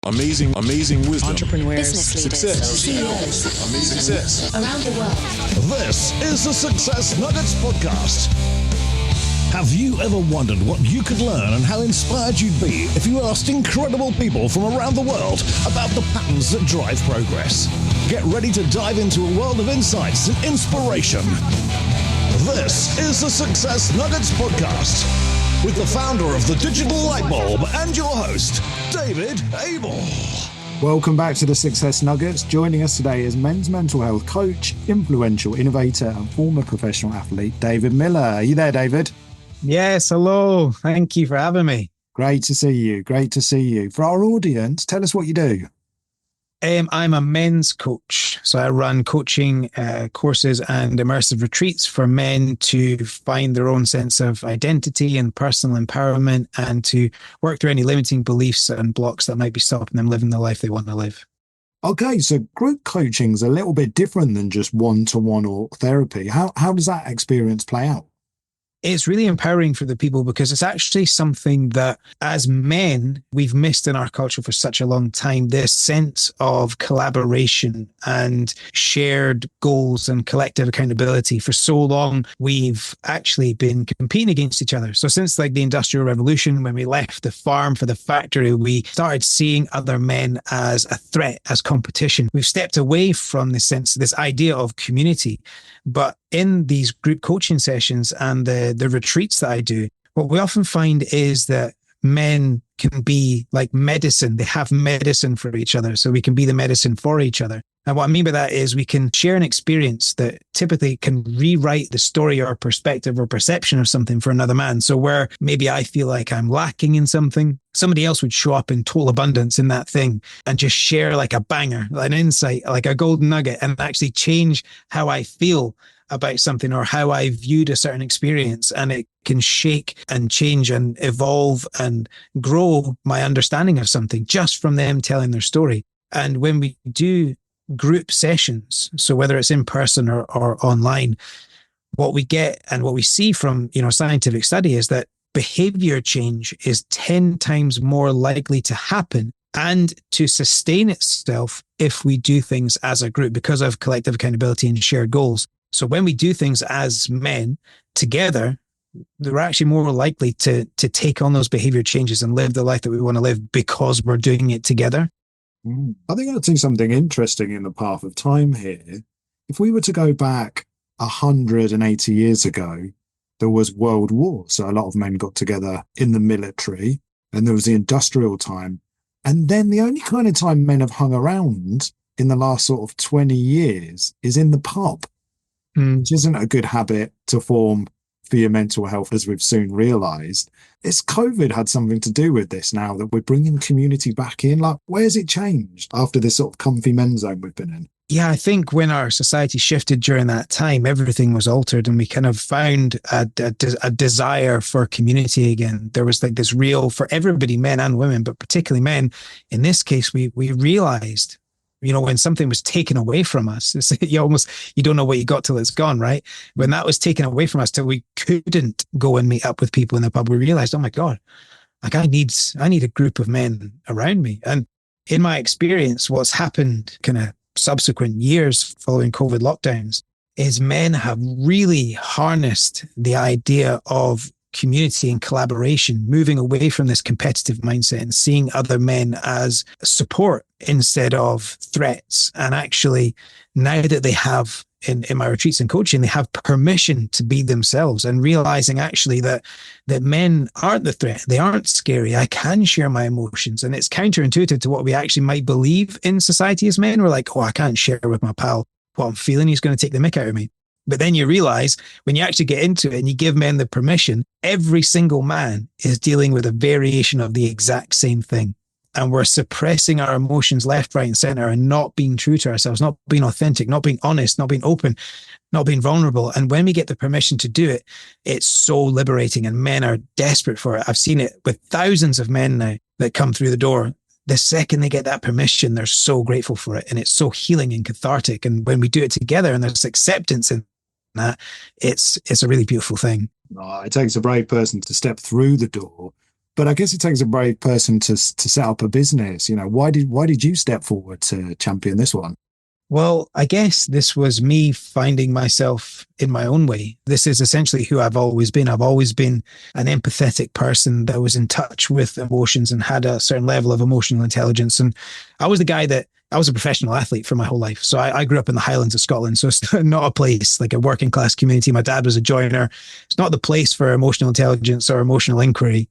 Amazing wisdom. Entrepreneurs, business leaders, success, CEOs, amazing success around the world. This is the Success Nuggets Podcast. Have you ever wondered what you could learn and how inspired you'd be if you asked incredible people from around the world about the patterns that drive progress? Get ready to dive into a world of insights and inspiration. This is the Success Nuggets Podcast with the founder of the Digital Lightbulb and your host, David Abel. Welcome back to the Success Nuggets. Joining us today is men's mental health coach, influential innovator, and former professional athlete, David Miller. Are you there, David? Yes, hello. Thank you for having me. Great to see you. Great to see you. For our audience, tell us what you do. I'm a men's coach. So I run coaching courses and immersive retreats for men to find their own sense of identity and personal empowerment and to work through any limiting beliefs and blocks that might be stopping them living the life they want to live. Okay, so group coaching is a little bit different than just one-to-one or therapy. How does that experience play out? It's really empowering for the people because it's actually something that as men, we've missed in our culture for such a long time, this sense of collaboration and shared goals and collective accountability. For so long, we've actually been competing against each other. So since like the Industrial Revolution, when we left the farm for the factory, we started seeing other men as a threat, as competition. We've stepped away from this idea of community. But in these group coaching sessions and the retreats that I do, what we often find is that men can be like medicine. They have medicine for each other. So we can be the medicine for each other. And what I mean by that is we can share an experience that typically can rewrite the story or perspective or perception of something for another man. So where maybe I feel like I'm lacking in something, somebody else would show up in total abundance in that thing and just share like a banger, an insight, like a golden nugget, and actually change how I feel about something or how I viewed a certain experience. And it can shake and change and evolve and grow my understanding of something just from them telling their story. And when we do group sessions, so whether it's in person or online, what we get and what we see from, scientific study is that behavior change is 10 times more likely to happen and to sustain itself if we do things as a group because of collective accountability and shared goals. So when we do things as men together, they're actually more likely to take on those behavior changes and live the life that we want to live because we're doing it together. I think I'd see something interesting in the path of time here. If we were to go back 180 years ago, there was World War. So a lot of men got together in the military, and there was the industrial time. And then the only kind of time men have hung around in the last sort of 20 years is in the pub, which isn't a good habit to form for your mental health, as we've soon realized. It's COVID had something to do with this now that we're bringing community back in. Like, where's it changed after this sort of comfy men's zone we've been in? Yeah, I think when our society shifted during that time, everything was altered and we kind of found a desire for community again. There was like this real, for everybody, men and women, but particularly men. In this case, we realized, when something was taken away from us, you don't know what you got till it's gone, right? When that was taken away from us till we couldn't go and meet up with people in the pub, we realized, oh my God, like I need a group of men around me. And in my experience, what's happened kind of subsequent years following COVID lockdowns is men have really harnessed the idea of community and collaboration, moving away from this competitive mindset and seeing other men as support instead of threats. And actually, now that they have in my retreats and coaching, they have permission to be themselves and realizing actually that men aren't the threat. They aren't scary. I can share my emotions. And it's counterintuitive to what we actually might believe in society as men. We're like, oh, I can't share with my pal what I'm feeling. He's going to take the mick out of me. But then you realize when you actually get into it and you give men the permission, every single man is dealing with a variation of the exact same thing. And we're suppressing our emotions left, right, and center and not being true to ourselves, not being authentic, not being honest, not being open, not being vulnerable. And when we get the permission to do it, it's so liberating and men are desperate for it. I've seen it with thousands of men now that come through the door. The second they get that permission, they're so grateful for it. And it's so healing and cathartic. And when we do it together and there's acceptance in that, it's a really beautiful thing. It takes a brave person to step through the door But I guess it takes a brave person to set up a business. Why did you step forward to champion this one? Well, I guess this was me finding myself in my own way. This is essentially who I've always been. I've always been an empathetic person that was in touch with emotions and had a certain level of emotional intelligence. And I was a professional athlete for my whole life. So I grew up in the Highlands of Scotland. So it's not a place like a working class community. My dad was a joiner. It's not the place for emotional intelligence or emotional inquiry.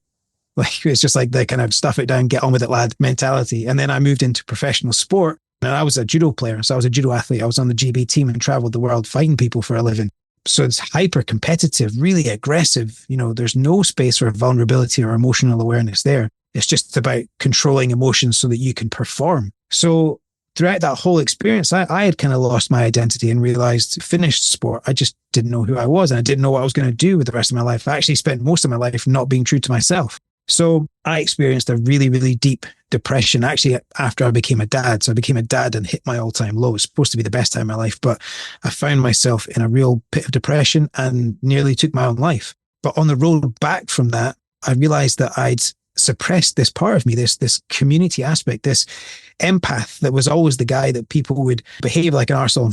Like, it's just like the kind of stuff it down, get on with it, lad mentality. And then I moved into professional sport. And I was a judo player. So I was a judo athlete. I was on the GB team and traveled the world fighting people for a living. So it's hyper competitive, really aggressive. There's no space for vulnerability or emotional awareness there. It's just about controlling emotions so that you can perform. So throughout that whole experience, I had kind of lost my identity and realized, finished sport, I just didn't know who I was. And I didn't know what I was going to do with the rest of my life. I actually spent most of my life not being true to myself. So I experienced a really, really deep depression actually after I became a dad. So I became a dad and hit my all-time low. It's supposed to be the best time of my life, but I found myself in a real pit of depression and nearly took my own life. But on the road back from that, I realized that I'd suppressed this part of me, this community aspect, this empath that was always the guy that people would behave like an arsehole in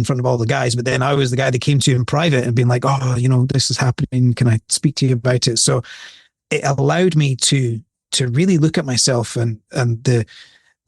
front of all the guys. But then I was the guy that came to in private and being like, oh, this is happening. Can I speak to you about it? So it allowed me to really look at myself and the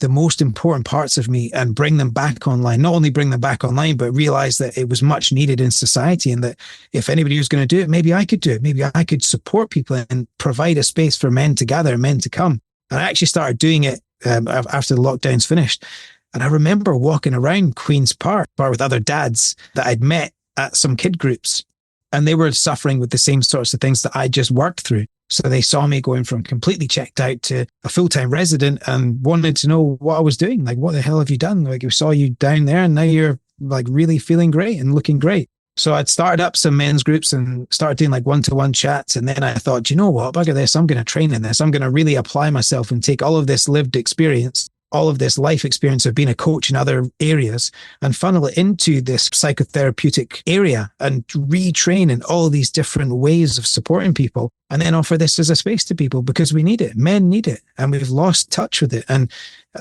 most important parts of me and bring them back online. Not only bring them back online, but realize that it was much needed in society, and that if anybody was going to do it, maybe I could do it. Maybe I could support people and provide a space for men to gather, men to come. And I actually started doing it after the lockdowns finished. And I remember walking around Queen's Park with other dads that I'd met at some kid groups, and they were suffering with the same sorts of things that I just worked through. So they saw me going from completely checked out to a full-time resident and wanted to know what I was doing. Like, what the hell have you done? Like, we saw you down there and now you're like really feeling great and looking great. So I'd started up some men's groups and started doing like one-to-one chats. And then I thought, you know what, bugger this, I'm going to train in this. I'm going to really apply myself and take all of this lived experience, all of this life experience of being a coach in other areas, and funnel it into this psychotherapeutic area and retrain in all these different ways of supporting people, and then offer this as a space to people because we need it. Men need it, and we've lost touch with it. And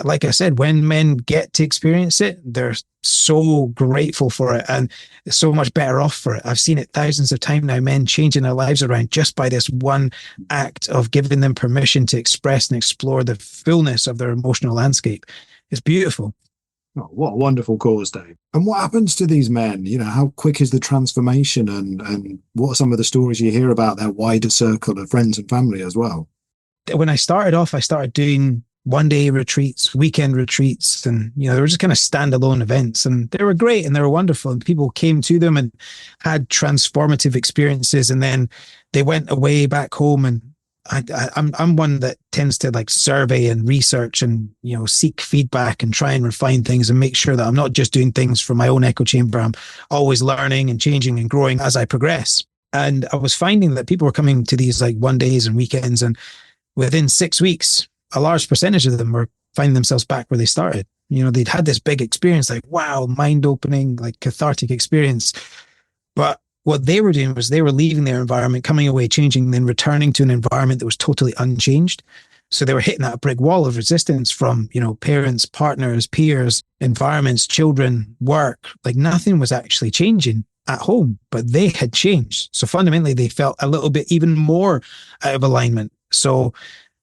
like I said, when men get to experience it, they're so grateful for it and so much better off for it. I've seen it thousands of times now, men changing their lives around just by this one act of giving them permission to express and explore the fullness of their emotional landscape. It's beautiful. Oh, what a wonderful cause, Dave. And what happens to these men? How quick is the transformation, and what are some of the stories you hear about their wider circle of friends and family as well? When I started off, I started doing one-day retreats, weekend retreats, and they were just kind of standalone events, and they were great and they were wonderful, and people came to them and had transformative experiences, and then they went away back home. And I'm one that tends to like survey and research and seek feedback and try and refine things and make sure that I'm not just doing things from my own echo chamber. I'm always learning and changing and growing as I progress. And I was finding that people were coming to these like one days and weekends, and within 6 weeks, a large percentage of them were finding themselves back where they started. They'd had this big experience, like, wow, mind-opening, like cathartic experience. But what they were doing was they were leaving their environment, coming away, changing, then returning to an environment that was totally unchanged. So they were hitting that brick wall of resistance from, parents, partners, peers, environments, children, work. Like nothing was actually changing at home, but they had changed. So fundamentally, they felt a little bit even more out of alignment. So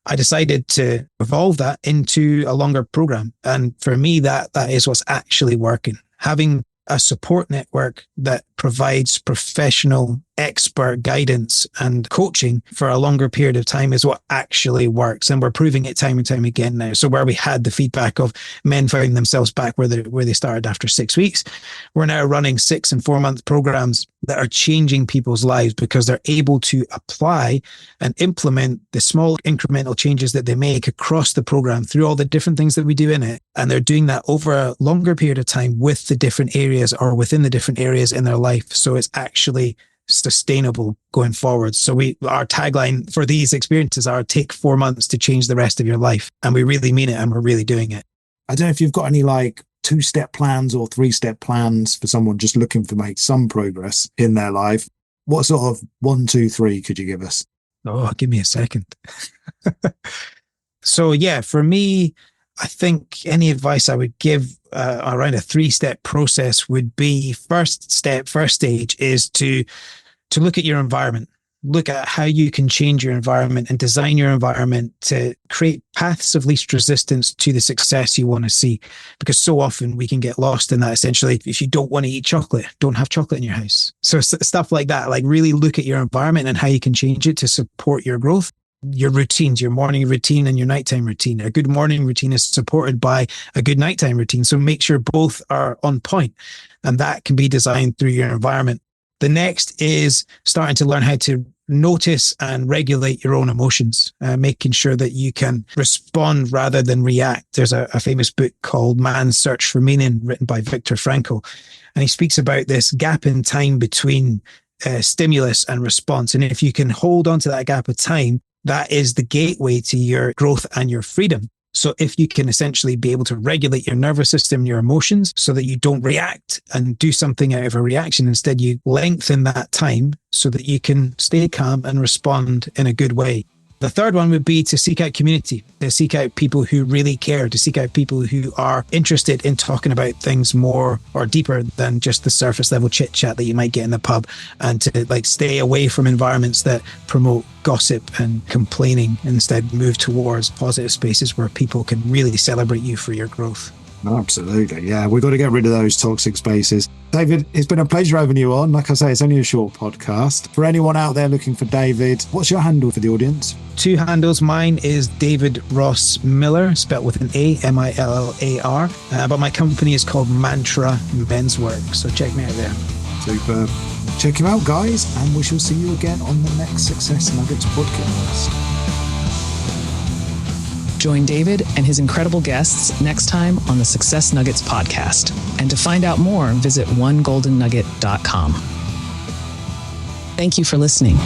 I decided to evolve that into a longer program. And for me, that is what's actually working. Having a support network that provides professional, expert guidance and coaching for a longer period of time is what actually works. And we're proving it time and time again now. So where we had the feedback of men finding themselves back where they started after 6 weeks, we're now running 6 and 4 month programs that are changing people's lives because they're able to apply and implement the small incremental changes that they make across the program through all the different things that we do in it. And they're doing that over a longer period of time with the different areas or within the different areas in their life. So it's actually sustainable going forward. So our tagline for these experiences are take 4 months to change the rest of your life. And we really mean it, and we're really doing it. I don't know if you've got any like 2-step plans or 3-step plans for someone just looking to make some progress in their life. What sort of 1, 2, 3 could you give us? Oh, give me a second. So yeah, for me, I think any advice I would give around a 3-step process would be first stage is to look at your environment. Look at how you can change your environment and design your environment to create paths of least resistance to the success you want to see. Because so often we can get lost in that. Essentially, if you don't want to eat chocolate, don't have chocolate in your house. So stuff like that, like really look at your environment and how you can change it to support your growth. Your routines, your morning routine and your nighttime routine. A good morning routine is supported by a good nighttime routine. So make sure both are on point, and that can be designed through your environment. The next is starting to learn how to notice and regulate your own emotions, making sure that you can respond rather than react. There's a famous book called Man's Search for Meaning, written by Viktor Frankl, and he speaks about this gap in time between stimulus and response. And if you can hold on to that gap of time, that is the gateway to your growth and your freedom. So if you can essentially be able to regulate your nervous system, your emotions, so that you don't react and do something out of a reaction, instead you lengthen that time so that you can stay calm and respond in a good way. The third one would be to seek out community, to seek out people who really care, to seek out people who are interested in talking about things more or deeper than just the surface level chit chat that you might get in the pub, and to like stay away from environments that promote gossip and complaining. Instead, move towards positive spaces where people can really celebrate you for your growth. Absolutely. Yeah, we've got to get rid of those toxic spaces. David, it's been a pleasure having you on. Like I say, it's only a short podcast. For anyone out there looking for David, what's your handle for the audience? 2 handles. Mine is David Ross Miller, spelled with an A, Millar. But my company is called Mantra Menswear. So check me out there. Superb. Check him out, guys, and we shall see you again on the next Success Nuggets podcast. Join David and his incredible guests next time on the Success Nuggets podcast. And to find out more, visit onegoldennugget.com. Thank you for listening.